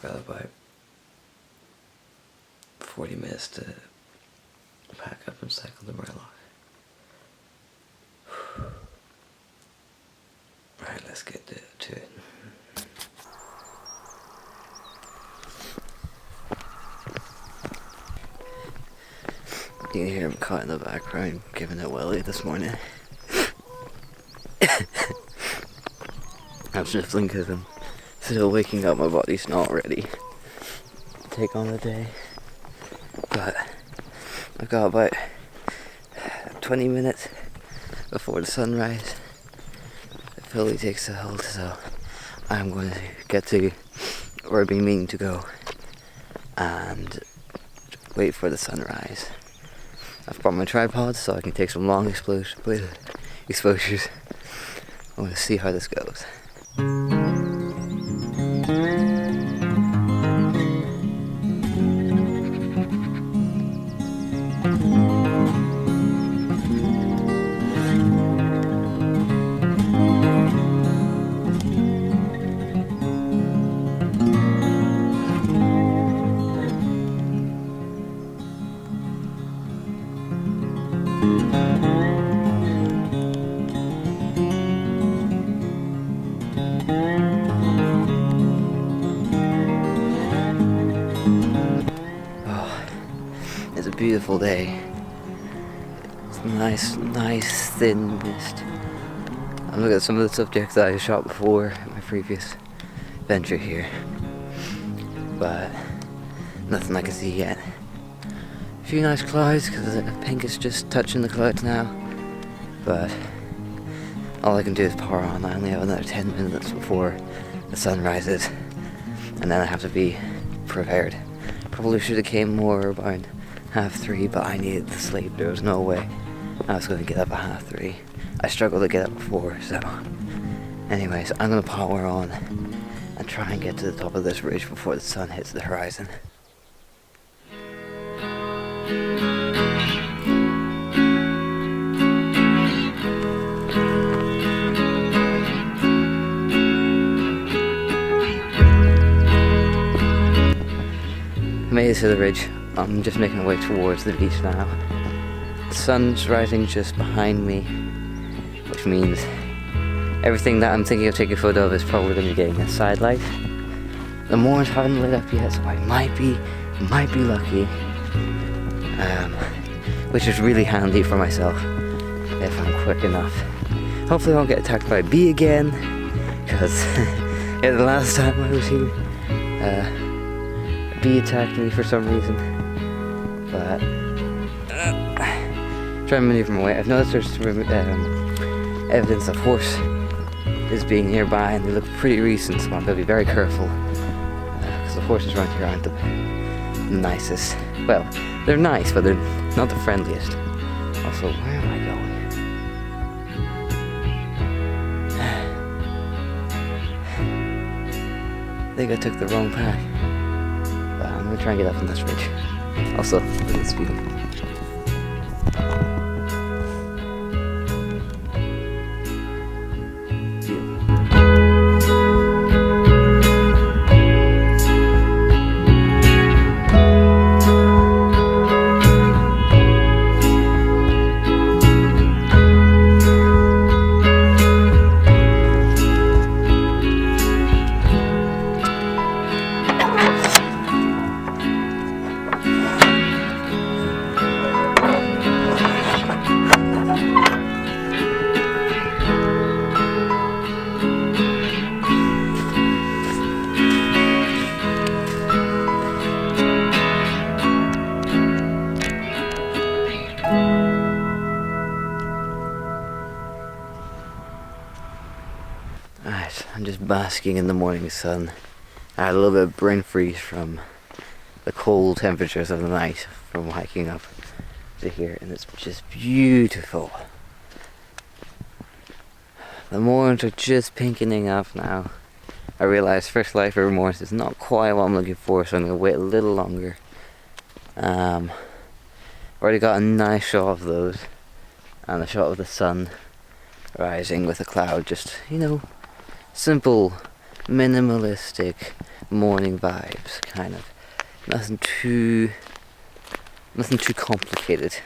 got about 40 minutes to pack up and cycle to Murlough. Right, let's get to it. You can hear him caught in the background giving it welly this morning. I'm sniffling because I'm still waking up, my body's not ready to take on the day. But I've got about 20 minutes before the sunrise. It fully takes a hold, so I'm going to get to where I've been meaning to go and wait for the sunrise. I've brought my tripod so I can take some long exposures. I want to see how this goes. It's a beautiful day. It's nice thin mist. I'm looking at some of the subjects that I shot before in my previous venture here, but nothing I can see yet. A few nice clouds because the pink is just touching the clouds now, but all I can do is power on. I only have another 10 minutes before the sun rises, and then I have to be prepared. Probably should have came more about 3:30, but I needed the sleep. There was no way I was going to get up at 3:30. I struggled to get up before, so anyways, I'm going to power on and try and get to the top of this ridge before the sun hits the horizon. Made it to the ridge. I'm just making my way towards the beach now. The sun's rising just behind me, which means everything that I'm thinking of taking a photo of is probably going to be getting a side light. The morns haven't lit up yet, so I might be lucky, which is really handy for myself if I'm quick enough. Hopefully I won't get attacked by a bee again, because yeah, the last time I was here, a bee attacked me for some reason. But try and maneuver my way. I've noticed there's evidence of horse is being nearby, and they look pretty recent, so I'm going to be very careful because the horses around here aren't the nicest. Well, they're nice, but they're not the friendliest. Also, where am I going? I think I took the wrong path, but I'm going to try and get up on this ridge. Also, look at this view. I'm just basking in the morning sun. I had a little bit of brain freeze from the cold temperatures of the night from hiking up to here, and it's just beautiful. The morns are just pinkening up now. I realize first light for morns is not quite what I'm looking for, so I'm going to wait a little longer. Already got a nice shot of those, and a shot of the sun rising with a cloud, just, you know, simple minimalistic morning vibes, kind of. Nothing too complicated.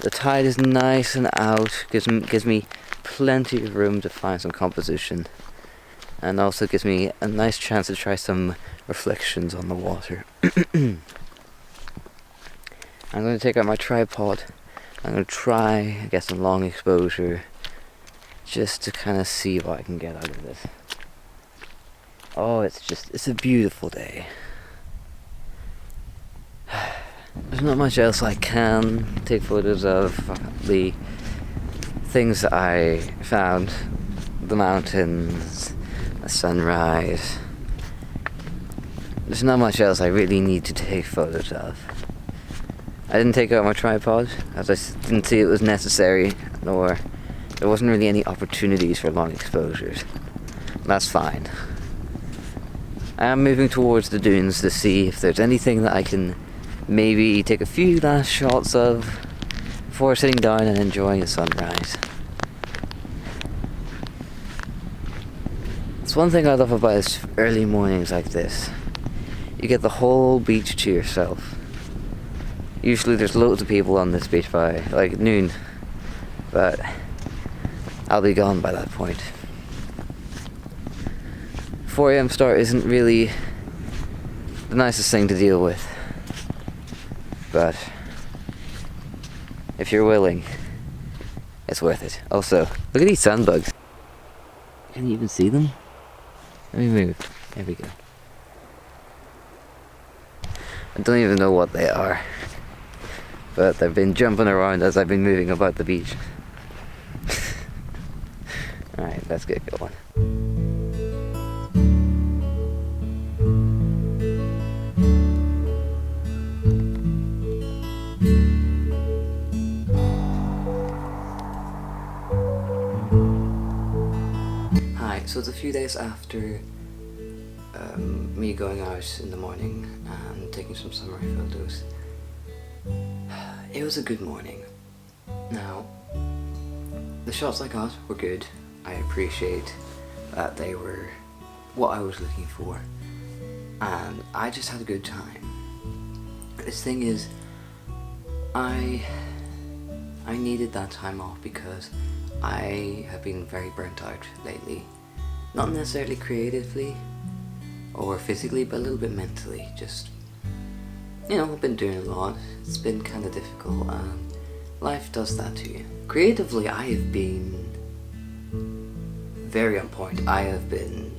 The tide is nice and out, gives me plenty of room to find some composition, and also gives me a nice chance to try some reflections on the water. I'm going to take out my tripod. I'm going to try get some long exposure, just to kind of see what I can get out of this. Oh, it's a beautiful day. There's not much else I can take photos of. The things that I found, the mountains, the sunrise. There's not much else I really need to take photos of. I didn't take out my tripod, as I didn't see it was necessary, nor there wasn't really any opportunities for long exposures. That's fine. I am moving towards the dunes to see if there's anything that I can maybe take a few last shots of before sitting down and enjoying the sunrise. It's one thing I love about early mornings like this. You get the whole beach to yourself. Usually there's loads of people on this beach by like noon, but I'll be gone by that point. 4 AM start isn't really the nicest thing to deal with, but if you're willing, it's worth it. Also, look at these sandbugs. Can you even see them? Let me move. There we go. I don't even know what they are, but they've been jumping around as I've been moving about the beach. Alright, let's get going. Hi, so it's a few days after me going out in the morning and taking some summary photos. It was a good morning. Now, the shots I got were good. I appreciate that they were what I was looking for, and I just had a good time. This thing is, I needed that time off because I have been very burnt out lately. Not necessarily creatively or physically, but a little bit mentally. Just, you know, I've been doing a lot. It's been kind of difficult, and life does that to you. Creatively, I have been very on point. I have been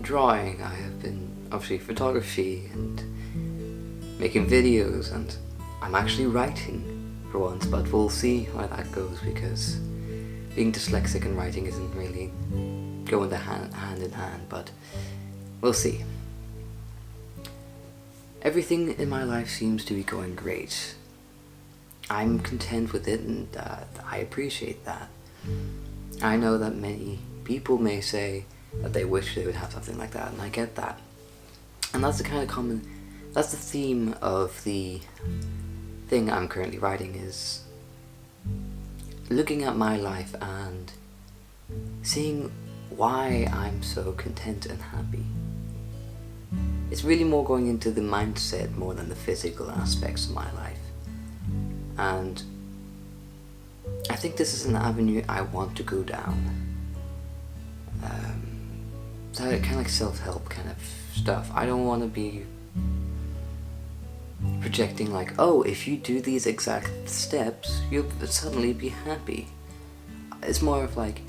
drawing, I have been obviously photography and making videos, and I'm actually writing for once, but we'll see how that goes, because being dyslexic and writing isn't really going hand in hand, but we'll see. Everything in my life seems to be going great. I'm content with it, and I appreciate that. I know that many people may say that they wish they would have something like that, and I get that. And that's the kind of that's the theme of the thing I'm currently writing, is looking at my life and seeing why I'm so content and happy. It's really more going into the mindset more than the physical aspects of my life. And I think this is an avenue I want to go down. So kind of like self-help kind of stuff. I don't want to be projecting like, oh, if you do these exact steps, you'll suddenly be happy. It's more of like,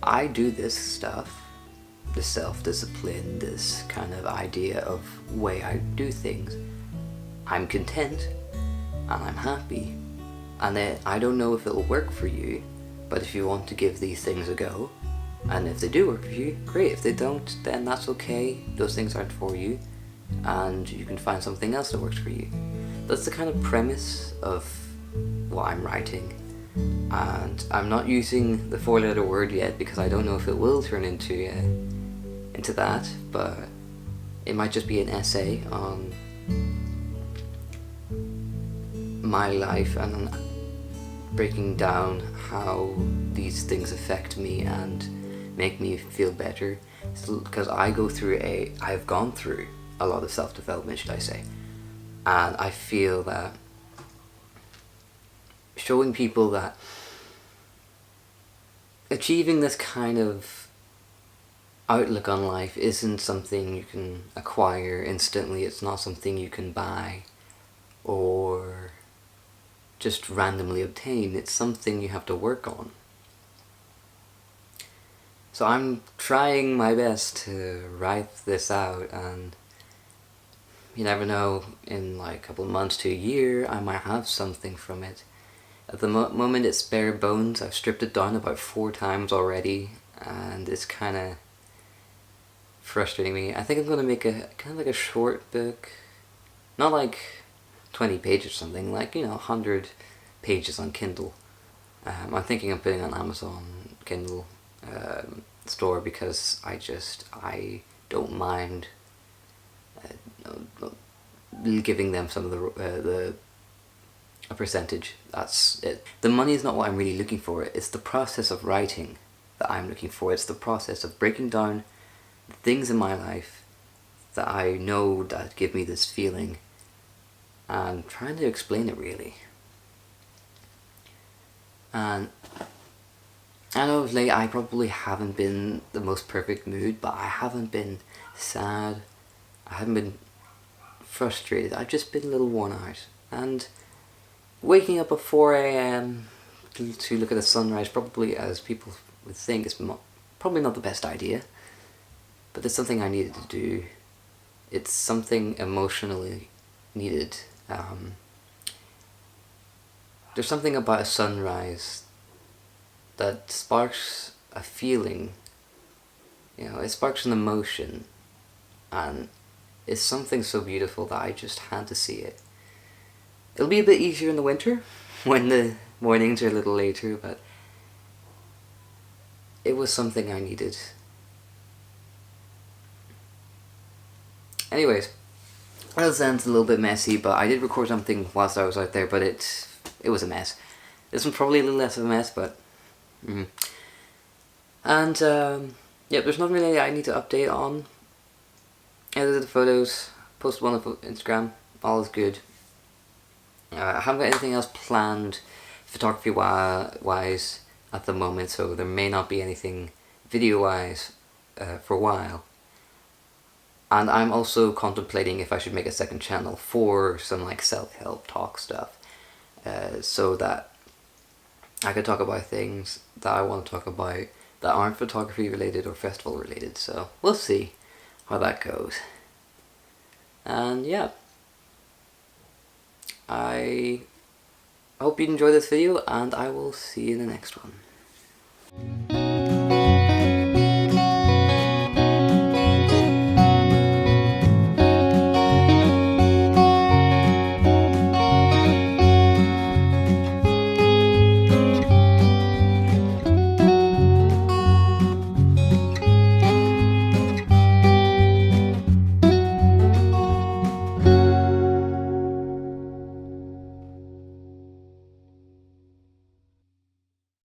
I do this stuff, this self-discipline, this kind of idea of way I do things. I'm content, and I'm happy, and I don't know if it'll work for you, but if you want to give these things a go, and if they do work for you, great. If they don't, then that's okay. Those things aren't for you, and you can find something else that works for you. That's the kind of premise of what I'm writing, and I'm not using the 4-letter word yet because I don't know if it will turn into that, but it might just be an essay on my life and breaking down how these things affect me and make me feel better, because I've gone through a lot of self-development, should I say, and I feel that showing people that achieving this kind of outlook on life isn't something you can acquire instantly. It's not something you can buy or just randomly obtain. It's something you have to work on. So I'm trying my best to write this out, and you never know, in like a couple of months to a year I might have something from it. At the moment it's bare bones. I've stripped it down about 4 times already, and it's kind of frustrating me. I think I'm going to make a kind of like a short book, not like 20 pages or something, like, you know, 100 pages on Kindle. I'm thinking of putting on Amazon Kindle store, because I don't mind giving them some of a percentage. That's it. The money is not what I'm really looking for. It's the process of writing that I'm looking for. It's the process of breaking down the things in my life that I know that give me this feeling, and trying to explain it, really. And I know lately I probably haven't been the most perfect mood, but I haven't been sad, I haven't been frustrated, I've just been a little worn out. And waking up at 4 AM to look at the sunrise, probably, as people would think, is probably not the best idea, but it's something I needed to do. It's something emotionally needed. There's something about a sunrise that sparks a feeling, you know, it sparks an emotion, and it's something so beautiful that I just had to see it. It'll be a bit easier in the winter, when the mornings are a little later, but it was something I needed. Anyways, that sounds a little bit messy, but I did record something whilst I was out there, but it was a mess. This one's probably a little less of a mess, but and yeah, there's nothing really I need to update on. Edited the photos, posted one on Instagram, all is good. I haven't got anything else planned photography wise at the moment, so there may not be anything video wise for a while. And I'm also contemplating if I should make a second channel for some like self-help talk stuff, so that I could talk about things that I want to talk about that aren't photography related or festival related. So we'll see how that goes. And yeah, I hope you enjoyed this video, and I will see you in the next one.